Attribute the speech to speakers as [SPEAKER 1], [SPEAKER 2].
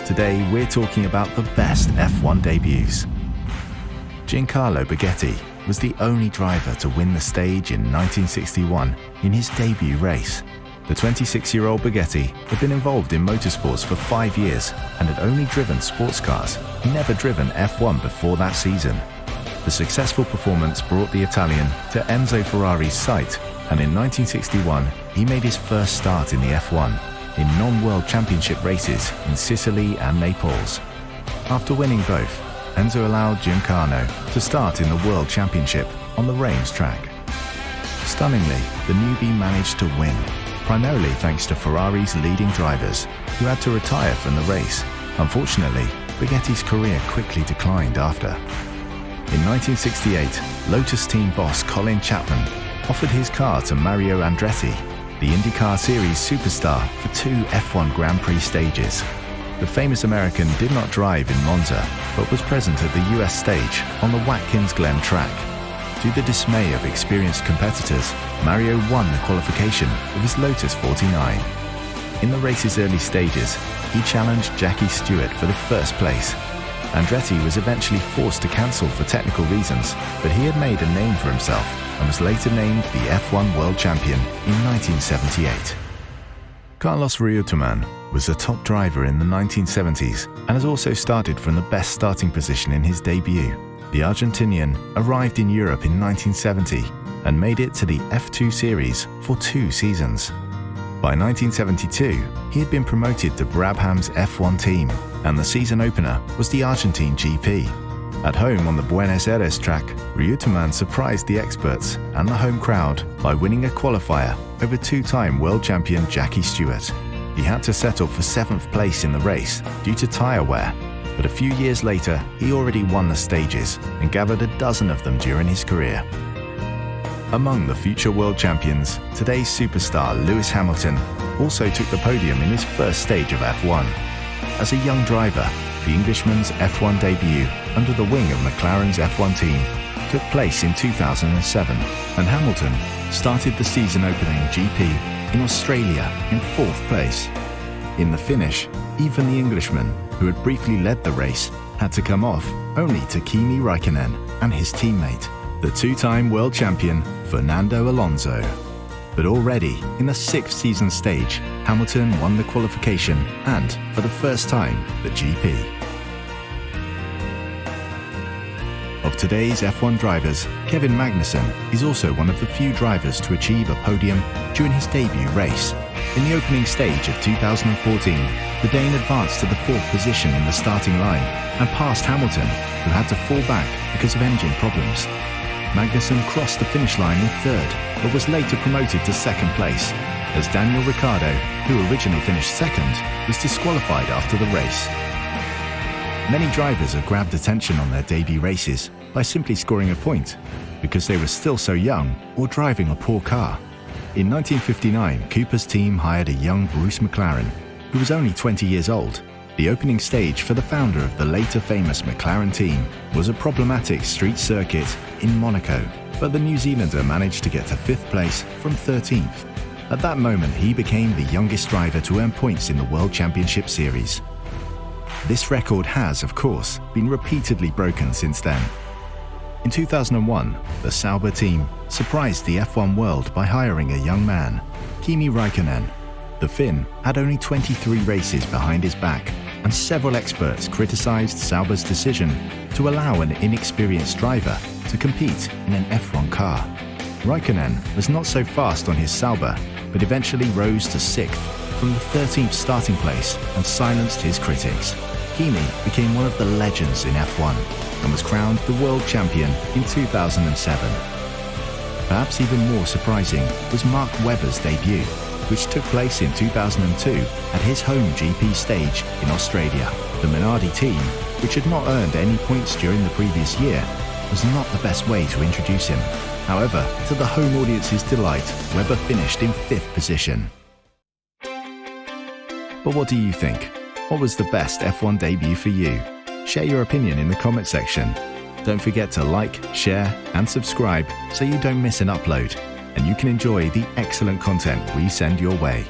[SPEAKER 1] Today we're talking about the best F1 debuts. Giancarlo Baghetti was the only driver to win the stage in 1961 in his debut race. The 26-year-old Baghetti had been involved in motorsports for 5 years and had only driven sports cars, never driven F1 before that season. The successful performance brought the Italian to Enzo Ferrari's sight, and in 1961 he made his first start in the F1 in non-World Championship races in Sicily and Naples. After winning both, Enzo allowed Giancarlo to start in the World Championship on the Reims track. Stunningly, the newbie managed to win, primarily thanks to Ferrari's leading drivers, who had to retire from the race. Unfortunately, Baghetti's career quickly declined after. In 1968, Lotus team boss Colin Chapman offered his car to Mario Andretti, the IndyCar Series superstar, for 2 F1 Grand Prix stages. The famous American did not drive in Monza, but was present at the US stage on the Watkins Glen track. To the dismay of experienced competitors, Mario won the qualification of his Lotus 49. In the race's early stages, he challenged Jackie Stewart for the first place. Andretti was eventually forced to cancel for technical reasons, but he had made a name for himself and was later named the F1 World Champion in 1978. Carlos Reutemann was a top driver in the 1970s and has also started from the best starting position in his debut. The Argentinian arrived in Europe in 1970 and made it to the F2 series for 2 seasons. By 1972, he had been promoted to Brabham's F1 team, and the season opener was the Argentine GP. At home on the Buenos Aires track, Reutemann surprised the experts and the home crowd by winning a qualifier over 2-time world champion Jackie Stewart. He had to settle for 7th place in the race due to tyre wear, but a few years later he already won the stages and gathered a dozen of them during his career. Among the future world champions, today's superstar Lewis Hamilton also took the podium in his first stage of F1. As a young driver, the Englishman's F1 debut under the wing of McLaren's F1 team took place in 2007, and Hamilton started the season-opening GP in Australia in 4th place. In the finish, even the Englishman, who had briefly led the race, had to come off, only to Kimi Raikkonen and his teammate, the 2-time world champion Fernando Alonso. But already in the 6th season stage, Hamilton won the qualification and, for the first time, the GP. Of today's F1 drivers, Kevin Magnussen is also one of the few drivers to achieve a podium during his debut race. In the opening stage of 2014, the Dane advanced to the 4th position in the starting line and passed Hamilton, who had to fall back because of engine problems. Magnussen crossed the finish line in 3rd, but was later promoted to 2nd place, as Daniel Ricciardo, who originally finished 2nd, was disqualified after the race. Many drivers have grabbed attention on their debut races by simply scoring a point, because they were still so young or driving a poor car. In 1959, Cooper's team hired a young Bruce McLaren, who was only 20 years old. The opening stage for the founder of the later famous McLaren team was a problematic street circuit in Monaco, but the New Zealander managed to get to 5th place from 13th. At that moment, he became the youngest driver to earn points in the World Championship Series. This record has, of course, been repeatedly broken since then. In 2001, the Sauber team surprised the F1 world by hiring a young man, Kimi Räikkönen. The Finn had only 23 races behind his back, and several experts criticized Sauber's decision to allow an inexperienced driver to compete in an F1 car. Räikkönen was not so fast on his Sauber, but eventually rose to 6th from the 13th starting place and silenced his critics. Kimi became one of the legends in F1 and was crowned the world champion in 2007. Perhaps even more surprising was Mark Webber's debut, which took place in 2002 at his home GP stage in Australia. The Minardi team, which had not earned any points during the previous year, was not the best way to introduce him. However, to the home audience's delight, Webber finished in 5th position. But what do you think? What was the best F1 debut for you? Share your opinion in the comment section. Don't forget to like, share and subscribe so you don't miss an upload, and you can enjoy the excellent content we send your way.